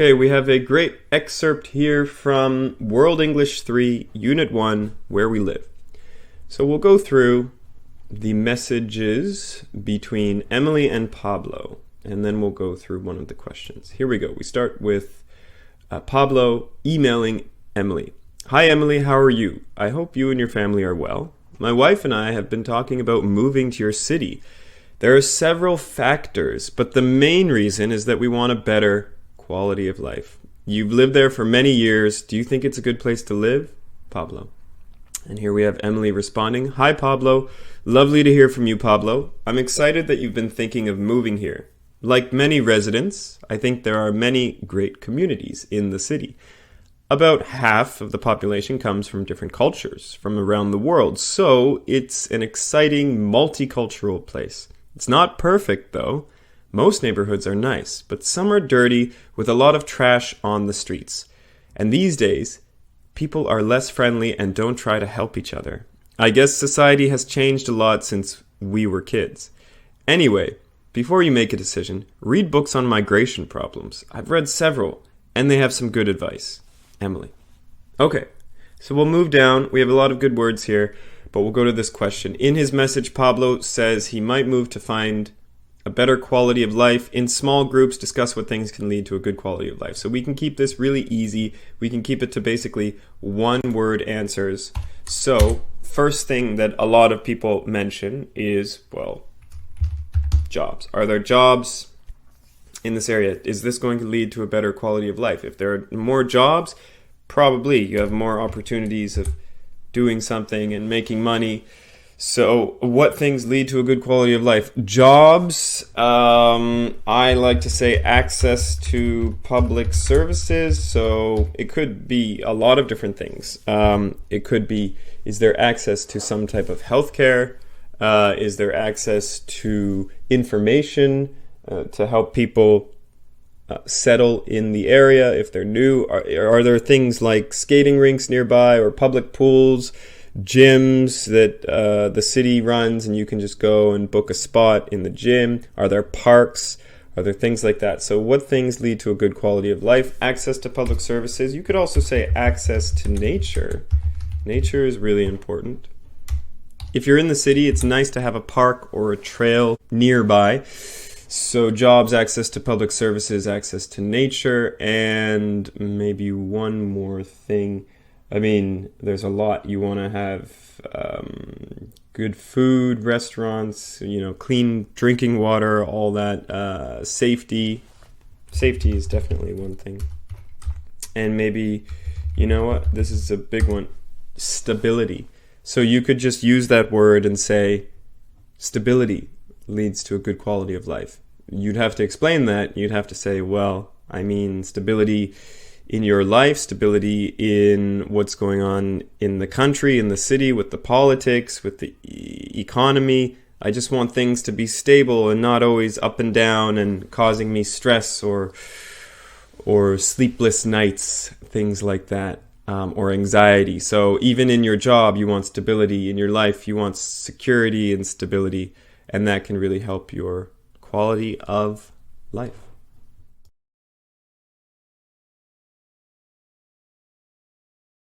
Okay, we have a great excerpt here from World English 3, Unit 1, Where We Live. So we'll go through the messages between Emily and Pablo, and then we'll go through one of the questions. Here we go. We start with Pablo emailing Emily. Hi Emily, how are you? I hope you and your family are well. My wife and I have been talking about moving to your city. There are several factors, but the main reason is that we want a better quality of life. You've lived there for many years. Do you think it's a good place to live? Pablo. And here we have Emily responding. Hi Pablo. Lovely to hear from you, Pablo. I'm excited that you've been thinking of moving here. Like many residents, I think there are many great communities in the city. About half of the population comes from different cultures from around the world, so it's an exciting multicultural place. It's not perfect though. Most neighborhoods are nice, but some are dirty with a lot of trash on the streets. And these days, people are less friendly and don't try to help each other. I guess society has changed a lot since we were kids. Anyway, before you make a decision, read books on migration problems. I've read several, and they have some good advice. Emily. Okay, so we'll move down. We have a lot of good words here, but we'll go to this question. In his message, Pablo says he might move to find a better quality of life. In small groups, discuss what things can lead to a good quality of life. So we can keep this really easy. We can keep it to basically one-word answers. So first thing that a lot of people mention is, well, jobs. Are there jobs in this area? Is this going to lead to a better quality of life? If there are more jobs, probably you have more opportunities of doing something and making money. So what things lead to a good quality of life? Jobs, I like to say access to public services. So it could be a lot of different things. It could be, is there access to some type of healthcare? Is there access to information to help people settle in the area if they're new? Are there things like skating rinks nearby or public pools? Gyms that the city runs and you can just go and book a spot in the gym? Are there parks? Are there things like that? So what things lead to a good quality of life? Access to public services. You could also say access to nature. Nature is really important. If you're in the city, it's nice to have a park or a trail nearby. So jobs, access to public services, access to nature, and maybe one more thing. I mean, there's a lot. You want to have good food, restaurants, clean drinking water, all that. Safety. Safety is definitely one thing. And maybe, you know what? This is a big one. Stability. So you could just use that word and say, stability leads to a good quality of life. You'd have to explain that. You'd have to say, well, I mean, stability in your life, stability in what's going on in the country, in the city, with the politics, with the economy. I just want things to be stable and not always up and down and causing me stress or sleepless nights, things like that, or anxiety. So even in your job, you want stability. In your life, you want security and stability, and that can really help your quality of life.